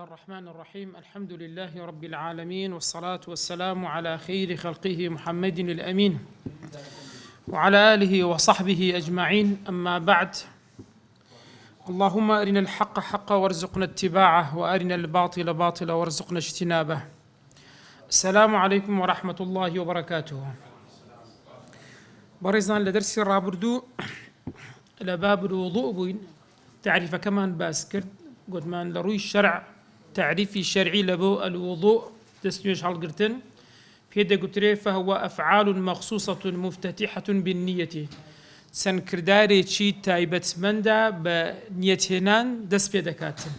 الرحمن الرحيم. الحمد لله رب العالمين، والصلاة والسلام على خير خلقه محمد الأمين وعلى آله وصحبه أجمعين. أما بعد، اللهم أرنا الحق حقا وارزقنا اتباعه، وأرنا الباطل باطلا وارزقنا اجتنابه. السلام عليكم ورحمة الله وبركاته. برزان لدرس الرابردو لباب الوضوء بوين تعريف كمان باسكرت قد ما لروي الشرع تعريفي الشرعي لبو الوضوء تسنيش حلقرتن بيدا قتري فهو أفعال مخصوصة مفتتحة بالنية سن كرداري تشي تايبت مندا بنية هنان دس بيدكاتن.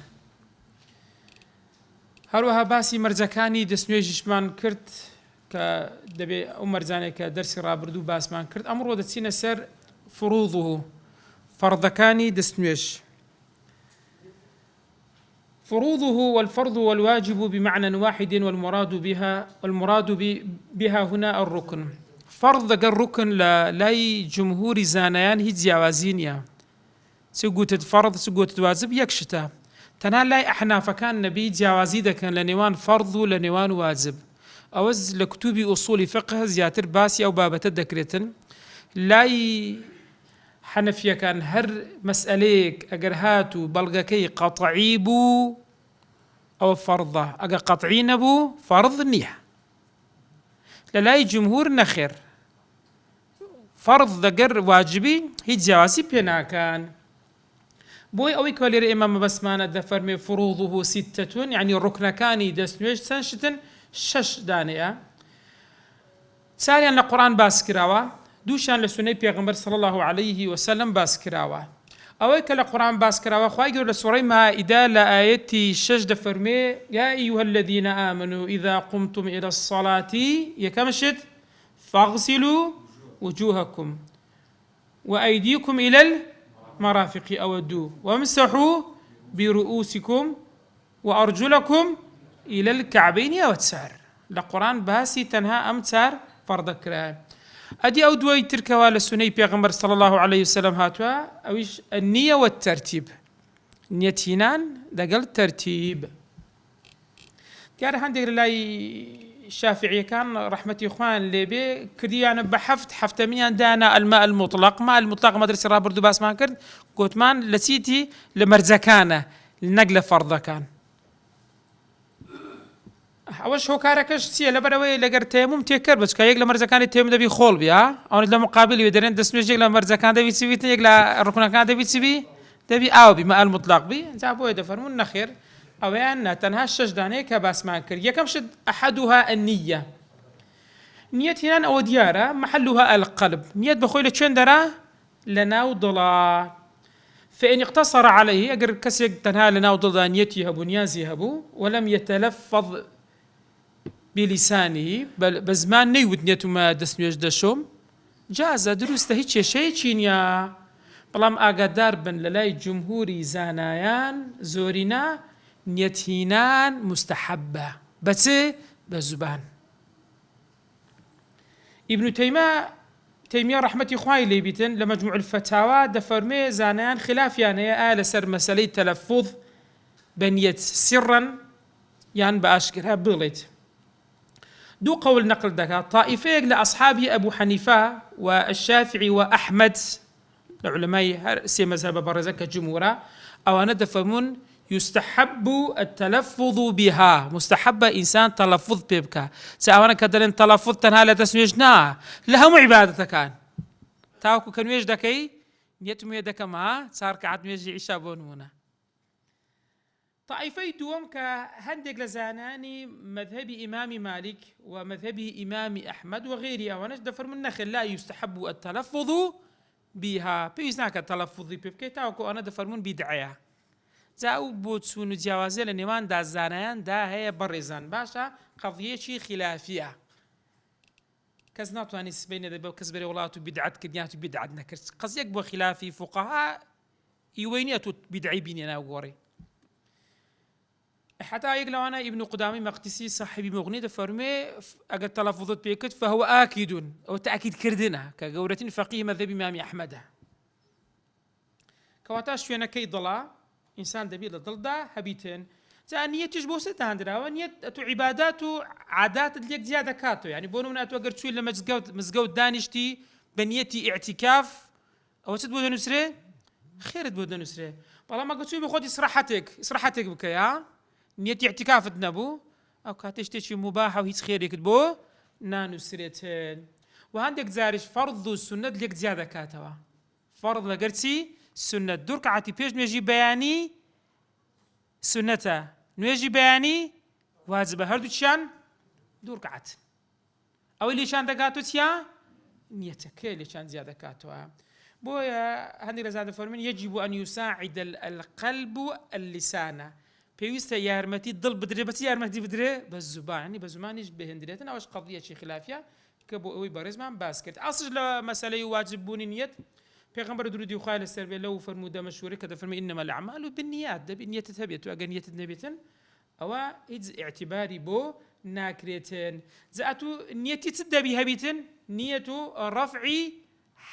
هروها باسي مرزكاني دسنيجشمان كرت كدبي أو مرزاني كدرس رابردو باسمان كرت أمر ودتسين سر فروضه فرضكاني دسنيش. فروضه والفرض والواجب بمعنى واحد، والمراد بها هنا الركن. فرض الركن لاي جمهور زانيان هي جوازينيا سقوت فرض سقوت واجب يكشتا تنال لاي أحناف كان نبي جوازي كان لنيوان فرض ولنيوان واجب أوز لكتب أصول فقه زياتر باسي أو بابة الدكريتن لاي حنفية كان هر مسأليك أجر هاتو بلغكي قطعي بو أو فرضه أجر قطعين بو فرض نيح للاي جمهور نخير فرض دقر واجبي هي جواسي بينا كان بوي أوي كولير إمام بسمانة دفرمي فروضه 6 يعني الركن كاني دسنويش سنشتن شش دانية. ثانيا القرآن باسكراوا دوشان لسنة پیغمبر صلى الله عليه وسلم باسكراوا أوي كلا قرآن باسكراوا خواهي يقول لسورة مائدة لآيتي شجد فرمي يا أيها الذين آمنوا إذا قمتم إلى الصلاة يكمشت فاغسلوا وجوهكم وأيديكم إلى المرافق أودوا وامسحوا برؤوسكم وأرجلكم إلى الكعبين وتسار. لقرآن باسي تنها أمتار فرض كرام أدي أو دوي تركوا لسنة پیغمبر صلى الله عليه وسلم هاتوا أويش النية والترتيب. نيتينان دقل ترتيب كان هندق للاي الشافعي كان رحمة إخوان ليبي كريان بحفت حفتميان دانا الماء المطلق ماء المطلق مدرسة رابردو باس ما كرد قلت مان لسيتي لمرزكانة لنقل فرض كان أوش هو كاركش سيا لبروي لقر تيمم تيكر بس كايق لمرزكان التيمم ده بيخول بيا أو نتلا مقابل يدرين دسمش يقلا مرزكان ده بيتسبي تيقلا الركن كان ده بيتسبي ده بي أو بماء المطلق بي جابوا يدفرمون نخير أو أن تنهشش داني كباس ما كر يكمشد أحدها النية. نية هنا أو ديارة محلها القلب. نية بخويلة شندرة لناوضلا فإن اقتصر عليه أجر كسيق تنها لناوضلا نيتي هبو نيازي هبو ولم يتلفظ بلسانه بل بزمان نيود نيتو ما دسنيش دشوم جاز دروس هيك شيء تشينيا بلام أقدار بن للاي جمهوري زانايان زورينا نيتهينان مستحبة بس بالزبان. ابن تيمية رحمة إخواني لي بيتن لمجموع الفتاوى دفرمي زانيان خلاف يعني آل سر مسألة تلفظ بنية سرا يعني بأشكرها بغلت دو قول نقل دكا طائفة لأصحابي أبو حنيفة والشافعي وأحمد العلماء سي مذهب برزك جمهورا أو أنا دفهمون يستحب التلفظ بها مستحب إنسان تلفظ بيبكا سأوانا كدلين تلفظ تنها لا تسويجنا لهم عبادة كان تاوكو كنويج دكي نيتم يدك ما صار كعد ميجي عشاء بونونا. طائفي دوم كهندق لزاناني مذهب إمام مالك ومذهب إمام أحمد وغيره أو دفر من نخل لا يستحب التلفظ بها بيزناك التلفظ بيبكي تاوكو أنا دفر من بدعية زاو بوتسون جوازي لنيوان دا زانيان دا هي برزان باشا قضية شي خلافية كزناتو أني سبين دا كزبري ولاتو بدعت كدنياتو بدعت نكرس قضية بو خلافي فقهاء يوينياتو بدعي بينينا وغوري حتى يقلو أنا ابن قدامي مقدسي صاحبي مغني دفرمي أقل تلفظت بيكت فهو آكد أو تأكيد كردنا كقورة فقيه مذهب إمام أحمد كواتاش فينا كي ضلا إنسان دبي لضلدا هبيتين جا نيتيش بو ست هاندراوە نیەت ئەتو عیبادات و عادات لێک زیاد دەکاتەوە یعنی بۆ نمونە ئەتو ئەگەر چووی لە مزگەوت دانیشتی بە نیەتی ئیعتیکاف ئەوە چت بۆ دەنووسرێ خێرت بۆ دەنووسرێ بەڵام ئەگەر چووی بە خۆت ئیسراحەتێک بکەیە نیەتی ئیعتیکافت نەبوو ئەو کاتێ شتێکی مباحە و هیچ خێرێکت بۆ نانووسرێتن و هەندێک جاریش فەرض و سونەت لێک زیاد دەکاتەوە فەرض لەگەر چی سنەت دوو ڕکعەتی پێش نوێژی بەیانی سنەتە نوێژی بەیانی واجبە هەردووچیان دوو ڕکعەت ئەوەی لێشان دەکاتۆ چیا نیەتەکەی لێشان زیاد دەکاتەوە بۆیە هەندێک لە زادە فەرموون يجب أن يساعد القلب اللسان پێویستە یارمەتی دڵ بدرێ بەچی یارمەتی بدرێ بە زوبانی بە زمانیش بهێندرێتن ئەوەش قەضیەکی خلافیە کە بۆ ئەوەی بەڕێزمان باس کرد ئاسش لە مەسەلەی واجب بوونی نیەت پێغەمبەر درودی و خوای لەسەر بێ لەو فەرموودە مەشهوورە کە دەفەرمێ إنما الأعمال بالنيات دەبێت نیەتت هەبێت و ئەگەر نیەتت نەبێتن ئەوە هیچ ئیعتیباری بۆ ناکرێتن زەئەتو نیەتی چ دەبی هەبیتن نیەت و ڕەفعی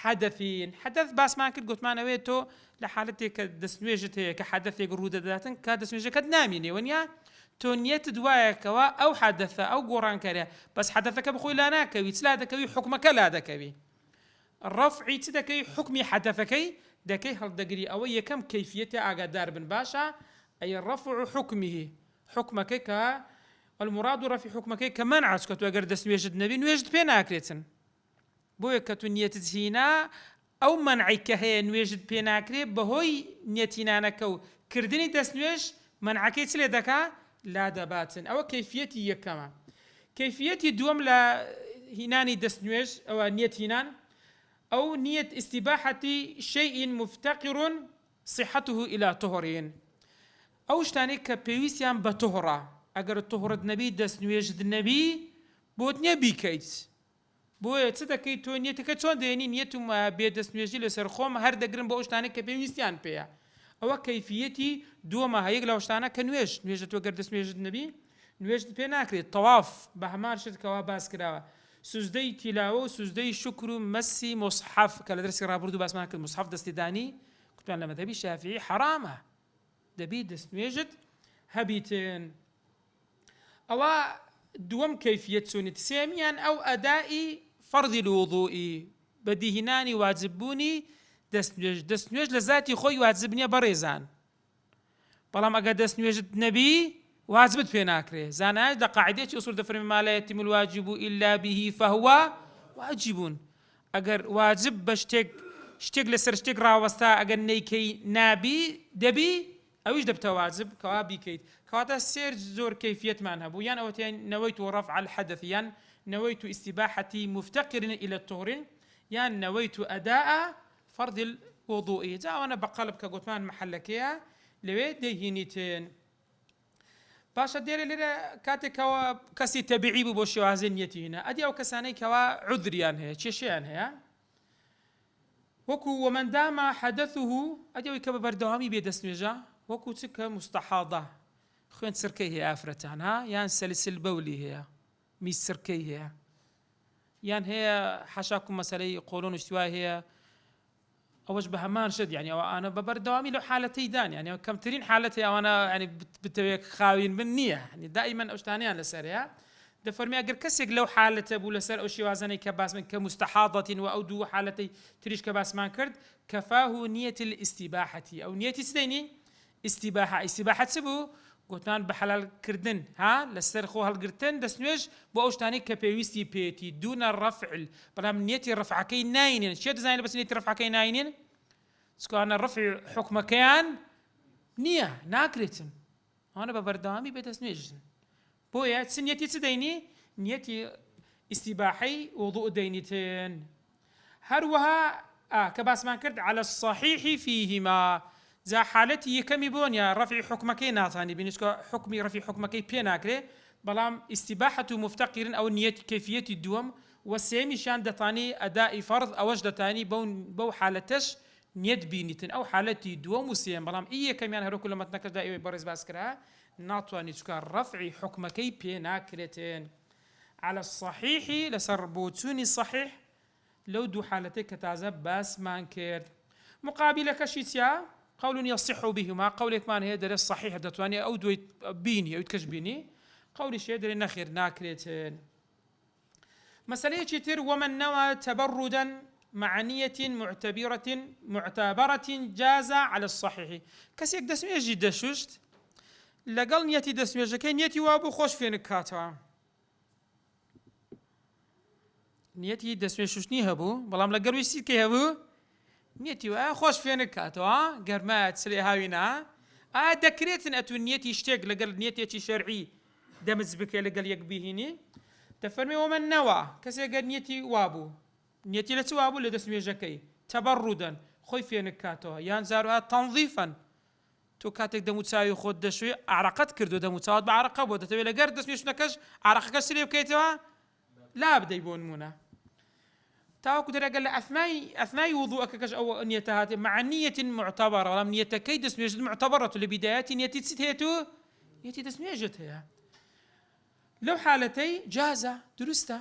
حەدەثین حەدەث باسمان کرد گوتمانەوێت تۆ لە حالەتێک کە دەستنوێژت هەیە کە حەدەثێک ڕوودەداتن کە دەستنوێژەکەت نامینێ وەنیا تۆ نیەتت وایەکەوە ئەو حەدەثە ئەو گۆڕانکاریە بەس حەدەثەکە بخۆی لا ناکەوی چ لا دەکەوی حکمەکە لا دەکەوی ڕەفعی چ دەکەی حکمی حەدەثەکەی دەکەی هەڵدەگری ئەوە یەکەم کەیفیەتە ئاگادار بن باشە ئەی ڕەفع حکمیه حکمەکەی کە المراد رفع حکمەکەی کە مەنعە کە تۆ ئەگەر دەستنوێژت نەبی نوێژت پێ ناکرێتن بۆیە کە تو نیەتت هینا ئەو مەنعی کە هەیە نوێژت پێ ناکرێت بەهۆی نیەتینانەکە و کردنی دەستنوێژ مەنعەکەی چ لێ دەکا لا دەباتن ئەوە کەیفیەتی یەکەمە کەیفیەتی دووەم لە هینانی دەستنوێژ ئەوە نیەت هینان أو نية استباحة شيء مفتقر صحته إلى طهرين أو شتاني كبيوسيان بطهرة أجر الطهرة النبي دس نويجد النبي بود نبي كيت بو تصدقي تو نيتك شلون ديني نيتو ما بيدس نويجي لسرخوم هر دقرن بو شتاني كبيوسيان بيا أو كيفيتي دوما هيك لو شتانا كنويج نويجد تو أجر دس نويجد النبي نويجد بينا كري طواف بهمار شد كوا باس كراوا سوزدەی تیلاوە و سوزدەی شکر و مەسی مصحف کە لە دەرسی ڕابردوو باسمان کرد مصحف دەستی دانی کوتمان لە مەذهبی شافعی حرامە دەبی دەستنوێژت هەبیتن ئەوە دووەم کەیفیەت سونەت سێمیان ئەو ئەدائی فەرضی الوضوئی بەدیهێنانی واجببوونی دەستنوێژ لە ذاتی خۆی واجب نییە بەڕێزان بەڵام ئەگەر دەستنوێژت نەبی واجبت پێ ناکرێ زانایە لە قاعدەیەکی ئوسوڵ دەفەرمێ ما لا يتم الواجب إلا به فهو واجب ئەگەر واجب بە شتێک لەسەر شتێک ڕاوەستا ئەگەر نەیکەی نابی دەبی ئەویش دەبتە واجب کەوا بیکەیت کەواتە سێر زۆر کەیفیەتمان هەبوو یان ئەوەتیان نەوەیت رفع الحدث یان نويت استباحة مفتقر إلى الطهر يان نويت أداء فرض الوضوء جاء وأنا بقلب كقطمان محلكيا لوي دهينيتين باشا ديري لرا كاتي كوا كسي تبعي بو شوازنيتي هنا أدي أو كساني كوا عذريان هي تشيشيان هي وكو ومن دام حدثه أدي أو كبا بردوامي بيدسنجا وكو تكا مستحاضة خوين سركي هي آفرتان ها يان سلسل بولي هي ميس سركي هي يان هي حشاكم مسألة يقولون اشتواء هي أوج بهمان شد يعني أنا ببردوامي له حالتي دان يعني كم ترين حالتي أو أنا يعني بتويك خاوين بالنية يعني دائما أشتانيان لسرها دفرمي أجر كسيق لو حالته أبو لسر أو شي وازني كباس من كمستحاضة وأودو حالتي تريش كباس ما كرد كفاه نية الاستباحة أو نية سديني استباحة سبو قوتان بحلال كردن ها لسر خو هالقرتن دسنويج بأوشتاني كبيويستي بيتي دون الرفع بلا من نيتي الرفع كي ناينين شيء دزاين بس نيتي الرفع كي ناينين سكو أنا الرفع حكم كيان نية ناكرتن أنا ببردامي بتسنويج بويا سنيتي تديني نيتي استباحي وضوء دينتين هروها كباس ما كرد على الصحيح فيهما زا حالتي يكمي بونيا رفع حكمكي ناتاني بنسكو حكمي رفع حكمكي بيناكري بلام استباحة مفتقر أو نية كيفية الدوم والسيمي شان دتاني أداء فرض أو وجدتاني بو حالتش نيت بينتن أو حالتي دوم وسيم بلام إيه كمان هرو كل ما تنكر دائما برز باسكرا ناتواني تسكا رفع حكمكي بيناكرتين على الصحيح لسربوتوني صحيح لو دو حالتك كتازب باس مانكر مقابل كشيتيا قول يصح بهما قولك ما هي درس صحيح دتواني أو دوي بيني أو تكشبيني قولي شيء دري نخير ناكريتين مسألة تر ومن نوى تبردا مع نية معتبرة جاز على الصحيح كسيك دسمي جدا ششت لقل نيتي دسمي جكي نيتي وابو خوش فين كاتوا نيتي دسمي ششني هبو بلام لقروي سيد كي هبو نيتي وابو خوش فين كاتوا قرمات سلي هاوينا دكريتن أتو نيتي اشتاق لقل نيتي شرعي دمز بك لقل يقبيهني تفرمي ومن نوى كسيك نيتي وابو نيتي لتوابو لدسمي جكي تبردا خوي فين كاتوا ينزارها تنظيفا تو كاتك دمو تساوي خود دشوي عرقت كردو دمو تساوي بعرقه بوده تبي لقر دسمي شنكش عرقك سريب كيتوا لا بدا يبون منا تاو كدر قال اثناء وضوءك كش او نيتها مع نية معتبرة ولا نية كي دسمي جد معتبرة لبدايات نيتي تسيتو نيتي دسمي جتها لو حالتي جازة درستا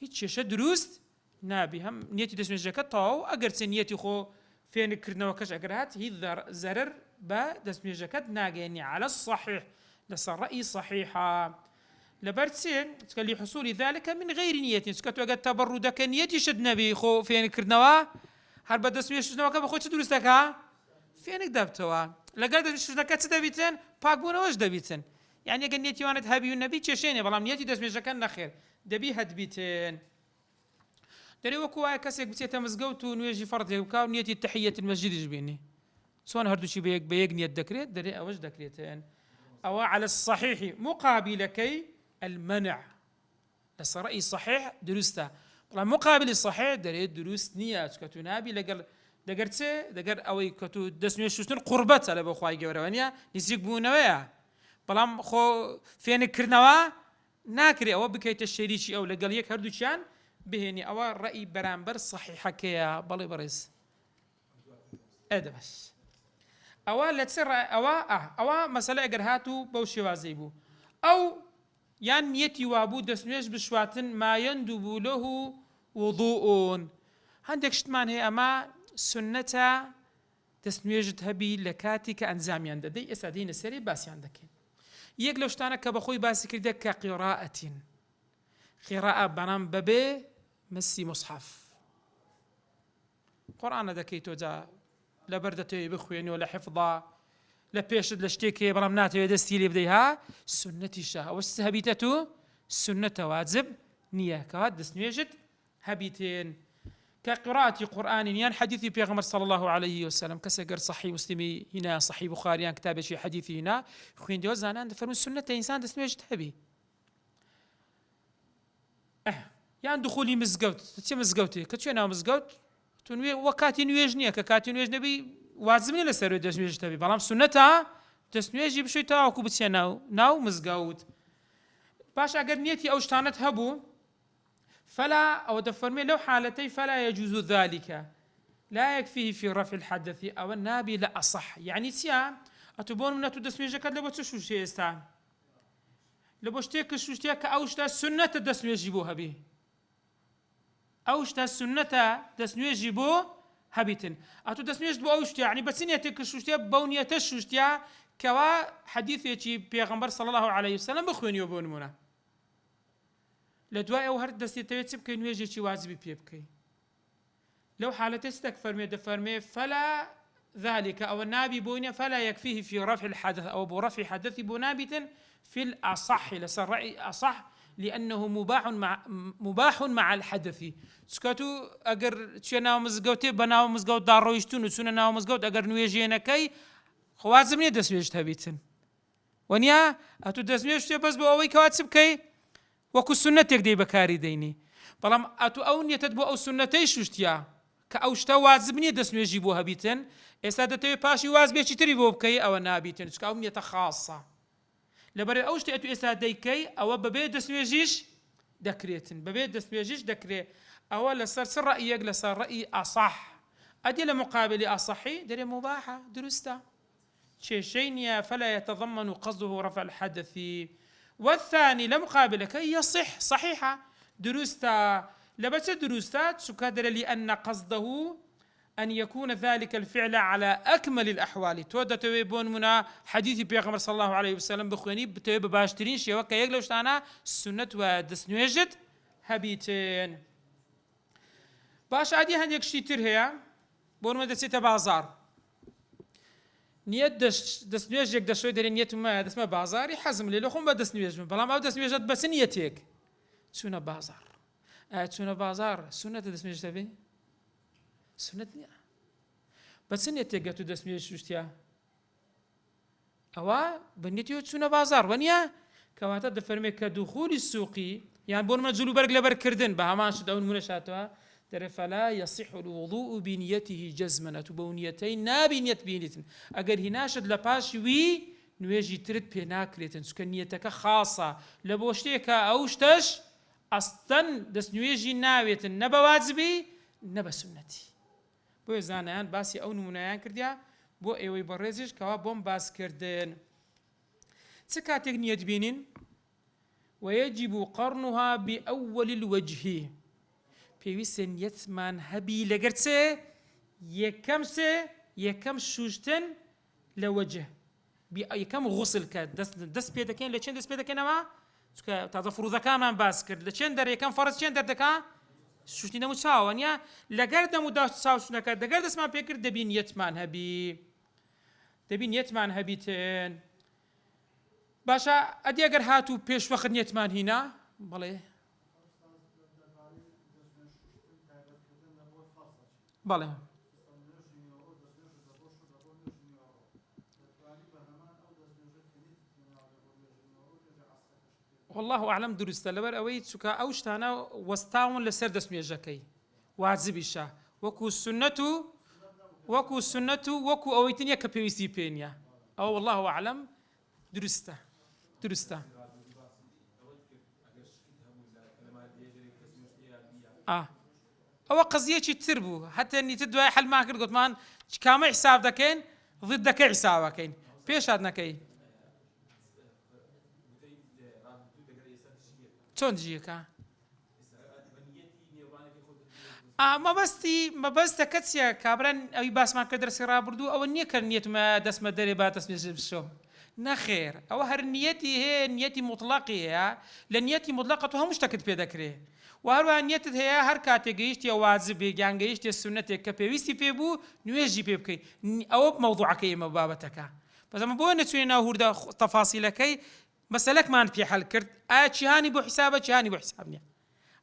هيك شيء درست نابي هم نيتي دسمي جكت طاو اگر نيتي خو فين كرنا وكش اقرات هي زرر با دسمي جكت ناقيني على الصحيح لصار رأي صحيحة لبرتسين تكلي حصول ذلك من غير نية تكتو قد تبردك نيتي شد نبي خو فين كرنوا هرب دسمي شنو كبا خو تدرستك فين دبتوا لقد شنو كتدبيتن باقبونا واش دبيتن يعني قال نيتي وانا هابي النبي تشيني بلام نيتي دسمي جكن خير دبي هدبيتن دري وكوا كاسك بتيتا مزقوت ونيجي فرض يبكا ونيتي تحية المسجد جبيني سواء هردو شي بيق نيت دكريت دري اوش دكريتين او على الصحيح مقابل كي المنع بس رأي صحيح درسته طبعا مقابل الصحيح دري دروس نيات كتنابي لقر دقرتي دقر اوي كتو دسمي شوشتن قربت على بخواي جورانيا نسيك بونويا بلام خو فين كرنوا ناكري او بكيت الشريشي او لقال يك هردو شان بهني او رأي برامبر صحيحه كيا بالي بريس هذا بس او لا تسر او مساله اگر هاتو بوشي وازيبو او يعني نيتي وابو دسميش بشواتن ما يندب له وضوء عندك شتمان هي اما سنة دسميش تهبي لكاتي كأنزامي عند دي اسادين السري باسي عندك يقلو شتانك بخوي باسي كردك كقراءة قراءة بنام ببي مسي مصحف قرآن دكيتو جا لبردته بخويني ولا حفظه لا بيشد لشتيكي برمناته يدستي لي بديها سنتي شاه والسهبيتته سنة واجب نية كهاد دس نيجد هبيتين كقراءة قرآن ين حديث بيغمر صلى الله عليه وسلم كسجر صحيح مسلمي هنا صحيح بخاري كتاب شي حديث هنا خوين ديوز زانان فرموا سنة إنسان دس نيجد هبي يعني دخولي مزقوت تتي مزقوتي كتشينا مزقوت تنوي وكاتي نيجنيا ككاتي نيج نبي وازمني لسر دسميج تبي بلام سنتها دسميج بشوي تاكو بتسيناو ناو مزقود باش اگر نيتي او شتانت هبو فلا او دفرمي لو حالتي فلا يجوز ذلك لا يكفيه في رفع الحدث او النابي لا اصح يعني سيا اتبون من دسميج كد لو تشوشي استا لبوشتيك شوشتيا كاوشتا سنه دسميج يبوها به اوشتا سنه دسميج يبو هبيتن اتو دسميش بو اوشتيا يعني بسنيتك شوشتيا بونيته شوشتيا كوا حديثي بيغمبر صلى الله عليه وسلم بخوين يبون منا لدواء او هر دستي تيتسب كي نويجي شي واجبي بيبكي لو حالته استكفر مي دفرمي فلا ذلك او النابي بونيا فلا يكفيه في رفع الحدث او برفع حدث بنابت في الاصح لسرعي اصح لأنه مباح مع الحدث سكتو أجر تشينا ومزجوتي بنا ومزجوت دارويشتون وسونا ومزجوت أجر نويجينا كي خوازم ندس ويجتهبيتن ونيا أتو دس ويجتهب بس بأوي كواتسب كي وكو سنة يقدي بكاري ديني بلام أتو أون يتدبو أو سنتي شوشتيا كأوشتا وازبني دس ويجيبوها بيتن إسادتي باشي وازبي تشتري بوبكي أو نابيتن سكا أون يتخاصة لبر اوشتي اتو اساديكي او ببي دسميجيش دكريتن ببي دسميجيش دكري او لسر راي لسر راي اصح ادي لمقابل اصحي دري مباحه درستا شيء فلا يتضمن قصده رفع الحدث والثاني لمقابل كي يصح صحيحه درستا لبس درستا تكادر لان قصده أن يكون ذلك الفعل على أكمل الأحوال. تود تويبون منا حديث بيغمر صلى الله عليه وسلم بخواني بتويب باشترين شيء وكا يقلوش أنا السنة ودسنويجد هبيتين. باش عادي هنديك شتيتر هي بون ما دسيت بازار نيت دسنويجك دشوي دري نيت ما دسمه بازاري حزم لي لخم بدسنويج بلا ما دسنويجت بس نيتك تسونا بازار تسونا بازار سنة دسنويج تبي سنة نية بس نيتك تو دسنويج شتيا أوا بنيتيو تسونا بازار ونيا كواتا دفرمي كدخول السوقي يعني بون ما جلو برق لبر كردن بهماش دون منشاتها فلا يصح الوضوء بنيته جزمنا بونيتين نابنية بنيتين أجر هناشد لباش وي نواجي ترد بيناكريتن سكنيتك خاصة لبوشتيك أوشتش أصلا دس نواجي ناويتن نبا واجبي نبا سنتي بو زانيان باسي أو نمونيان كرديا بو ايوي برزيش كوا بوم باس كردن سكاتك نيت بينين ويجب قرنها بأول الوجه پێویستە نیەتمان هەبی لەگەر چێ یەکەم شوشتن لە وەجه یەکەم غوسل کە دەست پێ دەکەین لە چێن دەست پێ دەکەینەوە چونکە تازە فرووزەکانمان باس کرد لە چێن دەر یەکەم فەرز چێن دەردەکا شوشتنی دەم و چاوە نیە لەگەر دەم و چاوشنەکە دەگەر دەستمان پێ کرد دەبی نیەتمان هەبیتن باشە ئەدی ئەگەر هاتوو پێش وەخت نیەتمان هینا بەڵێ بله والله أعلم درست لبر أوي تسكا أوشتانا وستاون لسر دسمي جاكي واجبيشا وكو السنة وكو أويتنيا كبيوسي بينيا أو والله أعلم درسته أو قضية تربو حتى إني تدوي حل ما كرد قلت مان كام حساب دكين ضدك حساب كين بيش هذا كي شون تجيك ما بس تكتسيا كابرن أي باس ما كدر سيرا بردو أو النية كنية ما دس ما دري بات اسمه بالشوم نخير أو هالنيتي هي نيتي مطلقة لنيتي مطلقة هم مشتكت بيدكري وهروها نيتت هي هر كاتي جيشت يا واجب يعني جيشت السنة كبيويستي بيبو نوجي بيبكي أو بموضوعك يا مبابتك بس ما بقول نتوينا هوردا تفاصيلك مسألك ما في حل كرت شهاني بو حسابك شهاني بو حسابني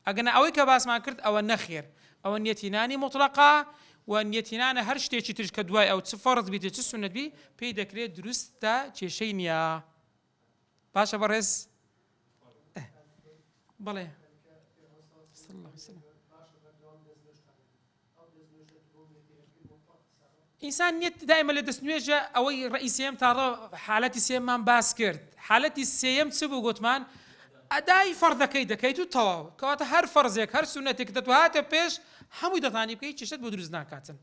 أجنا أوي كباس ما كرت أو النخير أو نيتيناني مطلقة ونيتيناني هر شيء تيجي كدواي أو تفرض بيت السنة بي بيدكري درستا شيء يا باشا برز بله صلى الله عليه وسلم إنسان نيت دائما لدس نوجه أو رئيسيم ترى حالتي سيم باس كرد حالتي سيم تسبو قطمان أداي فرض كيدا كيتو تواو كواتا هر فرضك هر سنتك تتوهات بيش همو دتاني بكي تشتت بدرزنا كاتن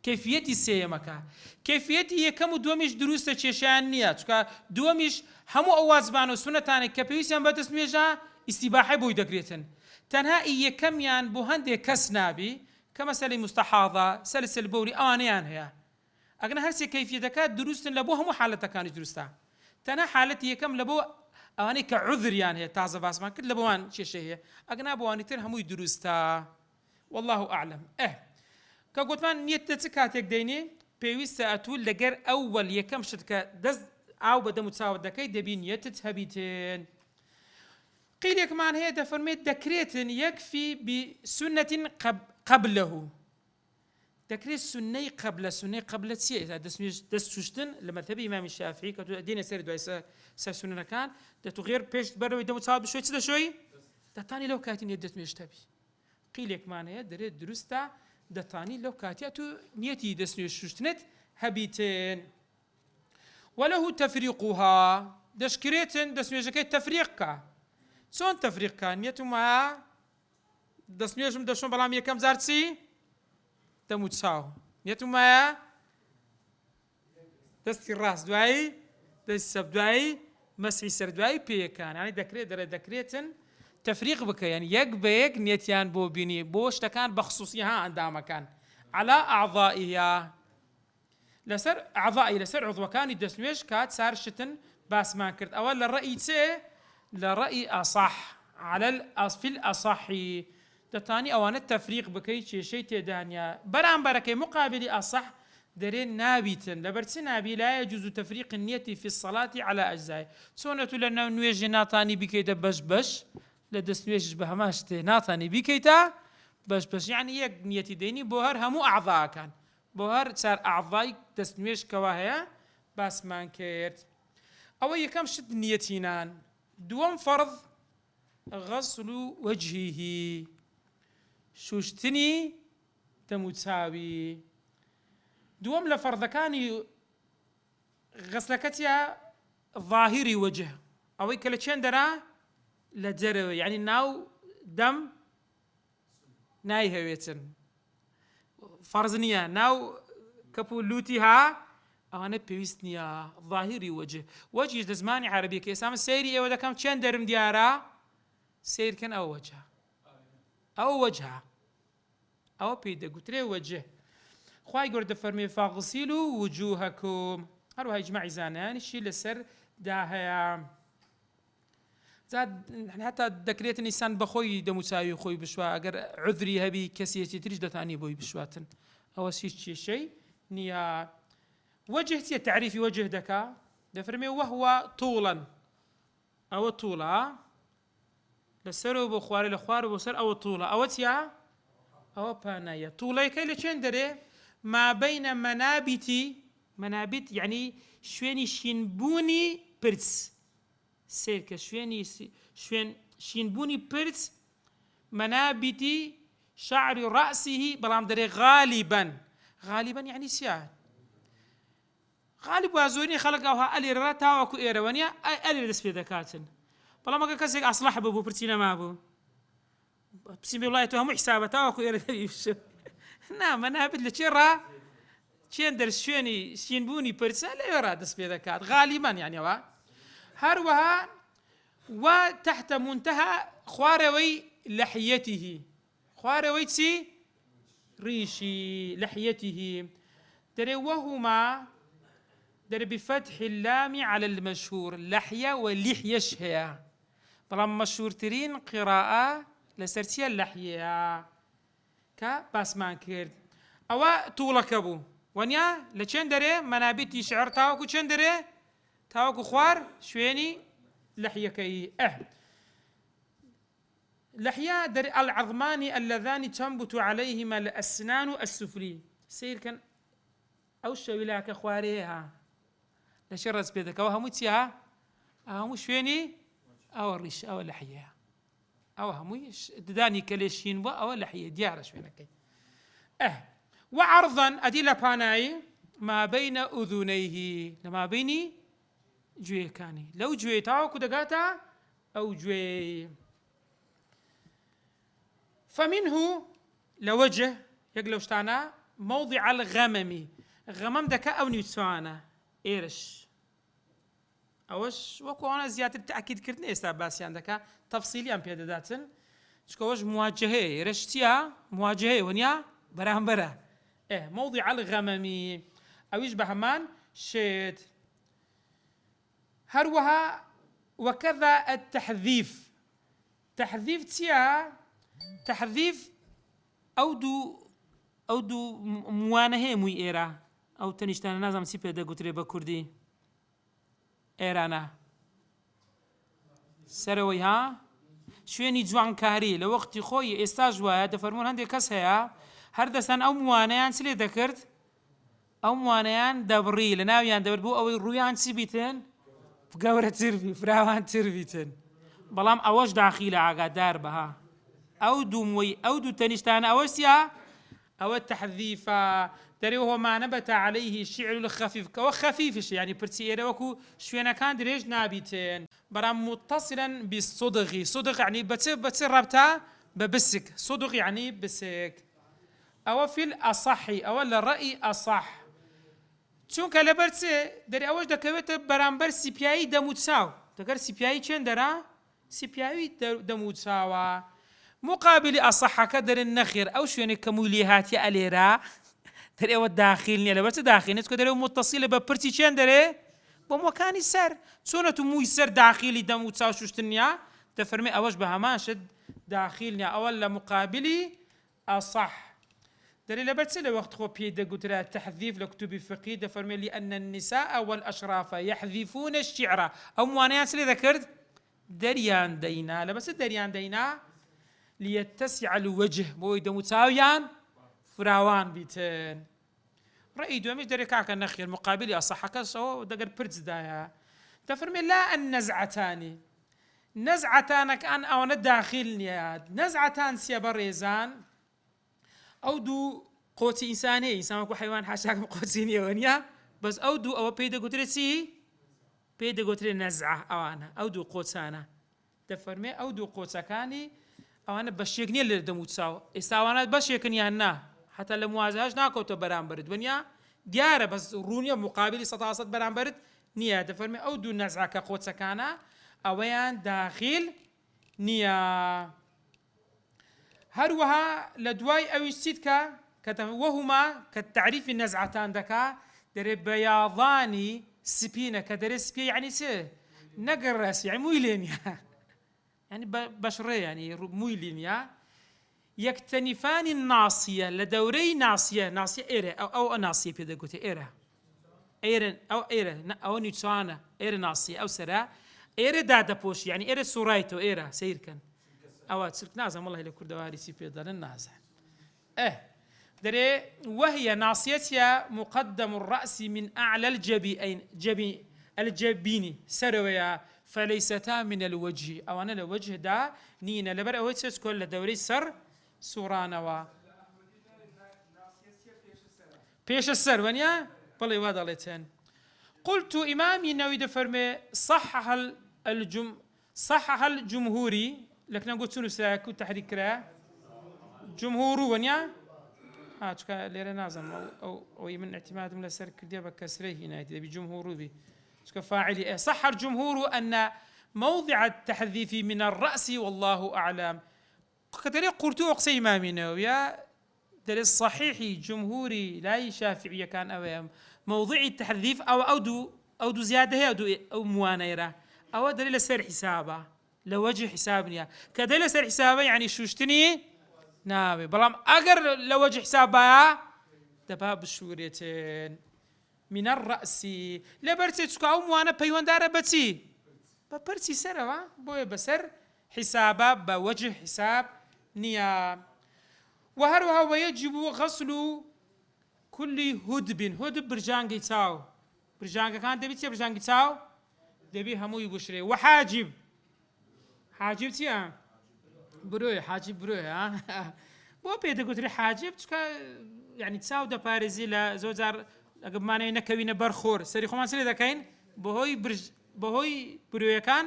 كيفيتي سيمكا كيفيتي يكمو دومش دروسة تشيشان نيات دومش همو أوازبانو سنتاني كبيوسيان بدس نوجه استباحة بوي دقريتن تنها يكم يان بوهندي كس نابي كمسألة مستحاضة سلسل بولي آنيان هي أجنا هرسي كيفية دكات دروستن لبوها مو حالة كان درستا تنها حالتي يكم لبو أواني كعذر يعني هي تعز باس ما كل لبوان شيء هي أجنا بواني تر همو درستا والله أعلم كقولت من نيت تكاتك ديني بيويس أتول لجر أول يكم شتك دز أو بدأ متساوي دكاي دبين يتتهبيتين قيل يك معنى هي دفرميت دكريت يكفي بسنة قبله دكريت سنة قبل سيء دس شوشتن لما تبي إمام الشافعي كتو دين سير دعاء سنة كان ده غير بيش برو يدم تصاب شوي تدا شوي ده تاني لو كاتين يدت مش تبي قيل يك معنى هي دريت درستا ده تاني لو كاتياتو نيتي دس شوشتنت هبيتين وله تفريقها دشكريتن دس ميجكي تفريقها شون تفريق كان يتوما دسميجم دشون بلام يكم زارتسي تموتساو يتوما دستي الراس دواي دست سب دواي مسحي سر دواي بي كان يعني دكريتن تفريق بك يعني يك بيك نيتيان بو بيني بوش تكان بخصوصيها عندما كان على أعضائها لسر أعضائي لسر عضو كان يدسنويش كات صار شتن باس ما كرت أول الرأي لرأي أصح على في الأصحي تاني أوان التفريق بكي شيء تدانيا برام بركي مقابل أصح درين نابتا لبرتس نابي لا يجوز تفريق النية في الصلاة على أجزاء سونة لنا نويج ناطاني بكيتا بش لدس نويج بهماشتي ناطاني بكيتا بش يعني يك نيتي ديني بوهر همو أعضاء كان بوهر صار أعضاء دس نويج كواهيا باس مان كيرت أو يكم شد نيتينان دوم فرض غسل وجهه شوشتني تمتساوي دوم لفرض كان غسلكتيا ظاهري وجه أو يكلتشين درا لجرو يعني ناو دم ناي هويتن فرزنيا ناو كبو لوتيها أو أنا بيوستنيا ظاهري وجه دزماني عربي كيسام السيري أو دا كم تشين درم ديارا سير كان أو وجهها أو وجهها أو بيدا قتري وجه خواهي قرد فرمي فاغسلوا وجوهكم هرو هاي جماعي زانان الشي لسر داها زاد حتى دكريت الإنسان بخوي دموساوي خوي بشوا أجر عذري هبي كسيتي تريج دتاني بوي بشواتن أو شيء نيا وجهتي تعريفي وجه دكا دفرمي وهو طولا أو طولا لسرو بخواري لخوار بسر أو طولا أو تيا أو بانايا طولا كي لشندري ما بين منابت يعني شويني شينبوني برس سيرك شوين شينبوني برس منابت شعر رأسه بلام دري غالبا يعني سيان غالب وازوني خلق أوها ألي رتا وكو إيروانيا ألي ردس في ذكاتن بلام أقل كسيك أصلح بابو برتينا ما بو بسم الله يتوهم حسابتا وكو إيروانيا نعم منابت لشيرا شين درس شويني شينبوني برس لا يرى دس في ذكات غالبا يعني هروها وتحت منتهى خواروي لحيته خواروي تسي ريشي لحيته دري وهما دري بفتح اللام على المشهور لحية واللحية شهية طالما مشهور ترين قراءة لسرتيا اللحية كباسمان كيرد أو طولك أبو ونيا لچن دري منابتي شعر تاوكو چن دري تاوكو خوار شويني لحية كي لحية دري العظمان اللذان تنبت عليهما الأسنان السفلي سير كان أو الشويلة كخواريها لشرس بيدك أو هموتيها أو شويني أو الريش أو اللحية أو همويش داني كليشين أو اللحية ديارة شوينك وعرضا أدلة باناي ما بين أذنيه لما بيني جوي كاني لو جوي تاو كدقاتا أو جوي فمنه لوجه يقلوشتانا موضع الغمم غمم دكا أو نيوتسوانا إيرش أوش وكو أنا زيادة تأكيد كرتني استاباسيان دكا تفصيلي أم بيداداتن شكوش مواجهة إيرشتيا مواجهة ونيا براهم برا موضع الغمم أو يشبه مان شيد هروها وكذا التحذيف تحذيف تيا تحذيف أودو موانه موي إيرا أو تنشتانا نازم سيبه دا قتري بكردي إيرانا سروي ها شويني جوان كاري لوقت خوي استاجوا دفرمون هندي كس هيا هر دستان أو موانيان سلي ذكرت أو موانيان دبري لناويان دبربو أو رويان سيبيتن فقورة تربي فراوان تربيتن بلام أوش داخل عقادار بها أو دوموي أو دو تنشتان أوسيا أو التحذيف تريه ما نبت عليه الشعر الخفيف كو خفيفش يعني برتيرة وكو شوينا كان دريج نابيتين برام متصلا بالصدغ صدغ يعني بتصير رابطة ببسك صدغ يعني بسك أو في الأصح أو الرأي أصح چونك لبرتي دري أوش دكويت برامبر سيبياي دموتساو تقر سيبياي چند درا سيبياي دموتساوا مقابل أصح كدر النخير أو شو يعني كموليهات يا أليرا دەرێ ئەوە داخل نییە لەبەر چ داخل نیە چکە دەرێ متصیلە بە پرچی چێن دەرێ بۆ مۆکانی سەر چۆنە تو مووی سەر داخلی دەم و چاو شوشتن نیە دەفەرمێ ئەوەش بە هەمان شت داخل نیە ئەوە لە مقابلی ئەصح دەرێ لەبەر چ لە وەخت خۆ پێی دەگوترا تەحذیف لە کتوبی فقی دەفەرمێ لأن النساء والأشراف يحذفون الشعر ئەو موانەیان چ لێ دەکرد دەریان دەینا لەبەر چ دەریان دەینا ليتسع الوجه بۆی دەم و چاویان فراوان بیتن ڕێی دوێمیش دەرێ کاکە نەخێر مقابلی ئەصحەکەشەوە دەگەر پرچدایە دەفەرمێ لا النەزعەتانی نەزعەتانەکان ئەوەنە داخل نییە نەزعەتان چییە بە ڕێزان ئەو دوو قۆچی ئینسانەیە ئینسان وەکو حەیوان حاشاکەم قۆچی نییەوە نییە بەس ئەو دوو ئەوە پێی دەگوترێت چی پێی دەگوترێت نەزعە ئەوانە ئەو دوو قۆچانە دەفەرمێ ئەو دوو قۆچەکانی ئەوانە بەشێک نییە لە دەم و چاو ئێستاوانات بەشێکن یان نا حتا لە موازەهاش ناکەوتە بەرامبرت وەنیا دیارە بەس ڕوونیە مقابلی 100% بەرامبرت نییە دەفەرمێ ئەو دوو نەزعەکە قۆچەکانە ئەوەیان داخل نییە هەروەها لە دوای ئەویش چیت کە وەهما کە تعریفی نەزعەتان دەکا دەرێ بەیاضانی سپینە کە دەرێ سپی یعنی چ نەگەڕەس یعنی مووی لێ نییە يعني بشري يعني موي لينيا يكتنفان الناصية لدوري ناصية إيرة أو ناصية بيدا قلت إيرة أو نيتشانا إيرة ناصية أو سرا إيرة دادا بوش يعني إيرة سورايتو إيرة سير كان أو تسلك نازم والله لكل دواري سي بيدا النازع دري وهي ناصيتها مقدم الرأس من أعلى الجبين سرويا فليستا من الوجه أو أنا الوجه دا نينا لبر أو تسكول لدوري سر سورانوا بيش السر ونيا بلي وادلتين قلت إمامي نوي دفرمي صحح الجمهوري لكن قلت له ساكو تحريك را جمهور ونيا تشكا ليرا نازم أو من اعتماد من السر كرديا بكسره هنا بجمهور بي فاعلي صح الجمهور أن موضع التحذيف من الرأس والله أعلم كتري قرتو قصي إمامنا ويا دل الصحيح جمهوري لا شافعية كان أوام موضع التحذيف أو دو زيادة أو موانيرة أو دليل سر حسابه لوجه حسابني كدليل سر حسابه يعني شوشتني نابي بلام أجر لوجه حسابه دباب الشوريتين من الرأس لبرتي تسكو موانا بيوان دارا بتي ببرتي سروا بوي بسر حسابا بوجه حساب نيا وهروها ويجب غسل كل هدب برجانجي تاو برجانجا كان دبي برجانجي تاو دبي همو يبشري وحاجب حاجب تيا بروي حاجب بروي بو بيدا قلت لي حاجب يعني تاو دا باريزي لا زوجار أقب ماني نكوين برخور سري خمان سري دكاين بهوي برويكان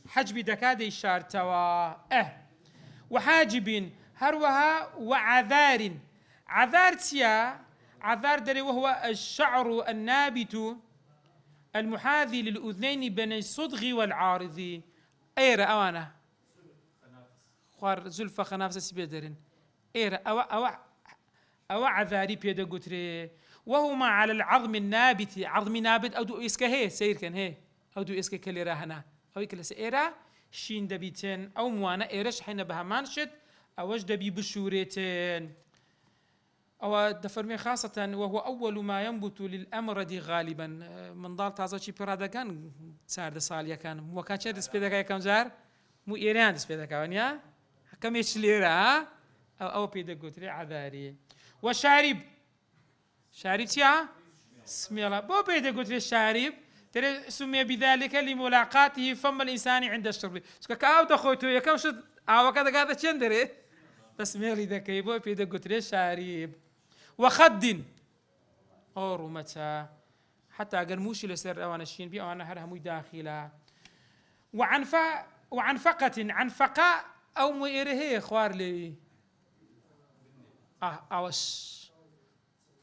حجب دكاد إشار توا وحاجب هروها وعذار عذار تيا عذار دري وهو الشعر النابت المحاذي للأذنين بين الصدغ والعارض إيرا أوانا خوار زلفة خنافسة سبيدرين إيرا أو عذاري بيدا قتري وهما على العظم النابت عظم نابت أو دو إسكا هي سير كان هي أو دو إسكا كلي راهنا أو يكلس إيرا شين دبيتين أو موانا إيرش حين بها مانشت أوج دبي بشوريتين أو دفرمي خاصة وهو أول ما ينبت للأمرد غالبا من ضال تازو شي برادا كان سارد صاليا كان وكان شاد سبيدكا كم زار مو إيران سبيدكا ونيا كم يشليرا أو بيدا قتري عذاري وشارب شاربتيا اسمي الله بو بيدا قلت لي الشارب ترى سمي بذلك لملاقاته فم الانسان عند الشرب كاو تخوتو يا كم شد كذا قاعده تشندري بس ميلي ذاك بو بيدا قلت لي الشارب وخد رمتا حتى قرموشي لسر وانا شين بي وانا هرهم داخله وعنفقة عنفقاء او ميره خوار لي اوش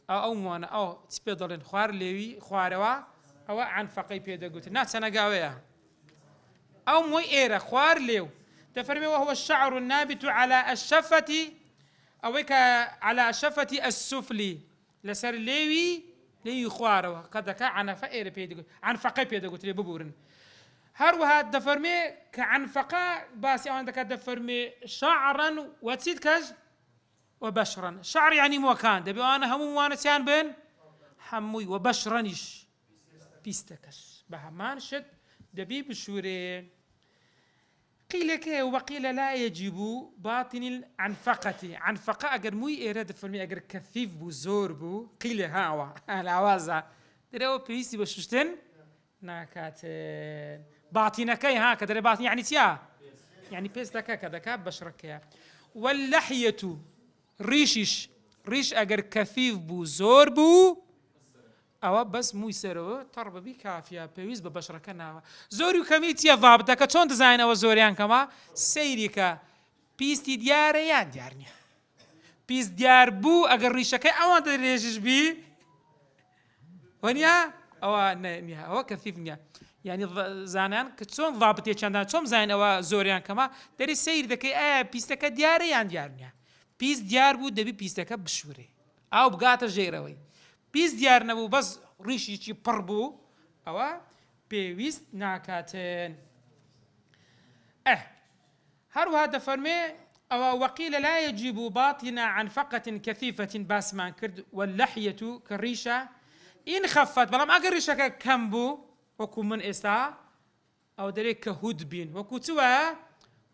أو موانا أو تسبيدلن خوار لوي خواروا أو عن فقي بيدا قلت ناس أنا قاوية أو موي إيرا خوار ليو تفرمي وهو الشعر النابت على الشفة أو على الشفة السفلي لەسەر لێوی خوارەوە کە دەکا عنەفە ئێرە پێی دەگوت عنفەقەی پێ دەگوترێ ببورن. هەروەها دەفەرمێ کە عنفەقە باسی ئەوان دەکات دەفەرمێ شعرا وەچیت کەش وبشرا. شعر يعني موكان دبي أنا هم وانا تيان بين حموي وبشرانيش بيستكش بهمان شد دبي بشوري. قيل كي وقيل لا يجب باطن العنفقة. عنفقة أجر موي إرادة فرمي أجر كثيف بو زور بو قيل هاوا العوازة دريو بيسي بشوشتن ناكات باطنة كي هكذا باطن يعني تيا يعني بيستكا كذا كاب بشركيا. واللحية ريشش ريش أجر كثيف بو زور بو أو بس مو يسرو تربى بي كافية بيوز ببشرك ناوا زوري وكميت يا ضابطة كتون دزاين أو زوريان كما سيريكا بيستي ديار يان ديارني بيست ديار بو أجر ريشك أو أنت ريشش بي ونيا أو نيا أو كثيف نيا يعني زانان كتون ضابطة كان توم زاين أو زوريان كما دري سير ذكي بيستك ديار يان ديارني بيست ديار بو دبي بيستك بشوري أو بقاطع جيروي بيست ديار نبو بس ريشي بربو أو بيست ناكاتين هرو هذا فرمي أو وقيل لا يجب باطنا عن فقة كثيفة باسمان كرد واللحية كالريشة إن خفت بلام أقر ريشة كمبو وكو من إسا أو دريك كهدبين وكو توا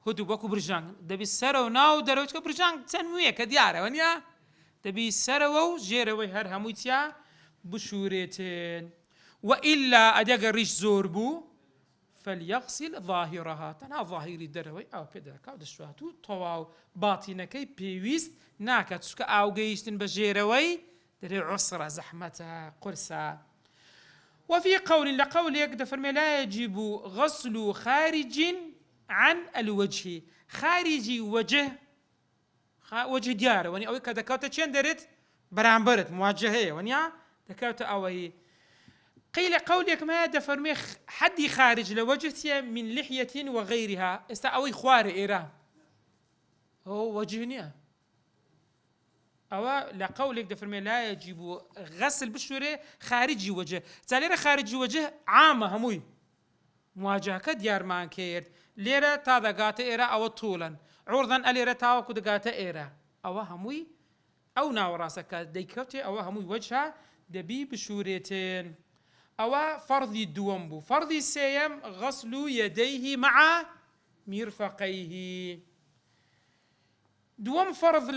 هدوب وكو برجان دبي سرو ناو دروج كبرجان تنويه كدياره ونيا دبي سرو جيروي هر هموتيا بشورتين. وإلا أدق ريش زوربو فليغسل ظاهرها تنا ظاهري دروي أو بيدر كاو دشواتو طواو باطنكي بيويست ناكا تسكا أو جيشتن بجيروي دري عسرة زحمتها قرصة. وفي قول لقول يقدر فرمي لا يجب غسل خارج عن الوجه خارجي وجه دياره وني أو كذا كوتا تشين درت برامبرت مواجهة ونيا دكوتا أوي. قيل قولك ما دفرمي حد خارج لوجهتي من لحية وغيرها استا أوي خوار إيرا هو وجهنيا أو لقولك دفرمي لا يجب غسل بشوري خارجي وجه تاليرا خارجي وجه عامة هموي مواجهة كديار مان كيرد ليرة تا دقاتا إيرا أو طولا عرضا أليرة تا وكو دقاتا إيرا أو هموي أو ناوراسك ديكوتي أو هموي وجهها دبي بشوريتين. أو فرضي الدوامبو فرضي السيم غسل يديه مع مرفقيه. دوام فرض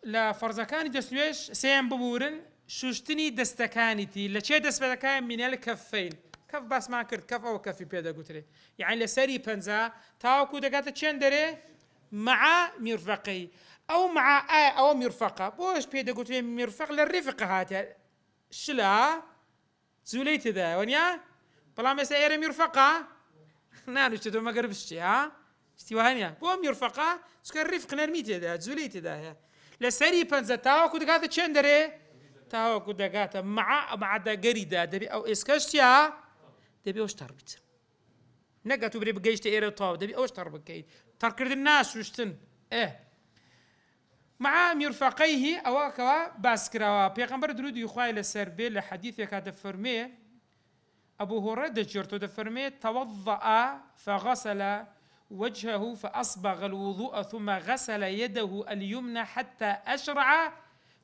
لا فرزكاني دسنويش سيم ببورن شوشتني دستكانيتي لشي دستكان من الكفين كف بس ما كرت كف أو كفي بيدا قلت يعني لسري بنزا تاوكو دقات تشندري مع مرفقي أو مع أو مرفقة بوش بيدا قلت مرفق للرفقة هاتي شلا زوليت ذا ونيا بلا ما سير مرفقة نانو شتو ما قربش ها استوى بو مرفقة سكر رفق نرميت ذا زوليت ذا لسري بنزا تاوكو دقات تشندري تاوكو دقات مع دقري ذا دبي أو إسكاشتيا دبي أوش تربط نقطو بري بقيشت إيرا طاو دبي أوش تربط كي تركرد الناس وشتن مع مرفقيه أو كوا باسكرا بيغمبر درود يخوي لسربي لحديث كاد فرمي أبو هريرة جرتو دفرمي توضأ فغسل وجهه فأصبغ الوضوء ثم غسل يده اليمنى حتى أشرع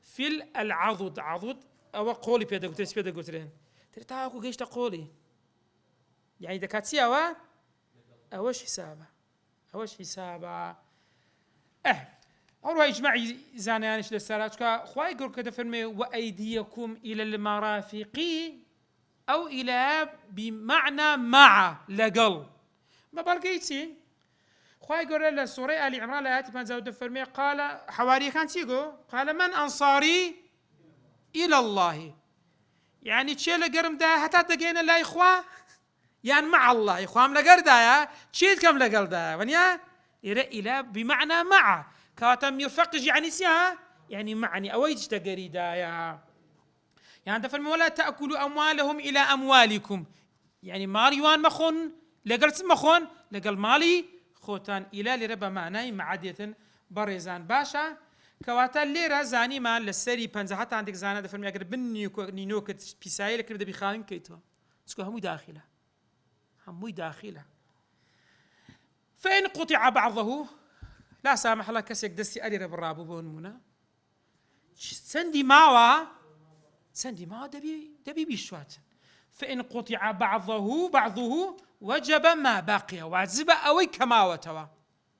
في العضد عضد أو قولي بيدا قلت بيدا قلت لهم تاكو جيش تقولي يعني دكاتيا أوش حسابه أروح إجماعي زانيانش للسراتك خواي يقول كده فرمي وأيديكم إلى المرافق أو إلى بمعنى مع لقل ما بلقيتي خواي يقول للسورة آل عمران لآتي من زود فرمي قال حواري كان تيجو قال من أنصاري إلى الله يعني تشيل قرم ده حتى تجينا لا إخوة يعني مع الله إخوة ملقر ده يا تشيل كم لقل ده ونيا إلى بمعنى مع كاتم يرفقج يعني سيها يعني معني أويج تقري دايا يعني دفرمي ولا تأكلوا أموالهم إلى أموالكم يعني ماريوان مخون لقلت مخون لقل مالي خوتان إلى لربا معناي معدية بريزان باشا کەواتە لێرە زانیمان لە سەری 50 تانێک زانە دەفەرمی ئەگەر نینۆکت پیسایی لەکرد دەبی خاوین بکەیتەوە چکە هەمووی داخلە فإن قطع بعضه لا سامح الله کەسێک دەستی ئەلێرە بڕابوو بۆ نمونە چەندی ماوە دەبی بیشواتن فإن قطع بعضه وجب ما بقي واجب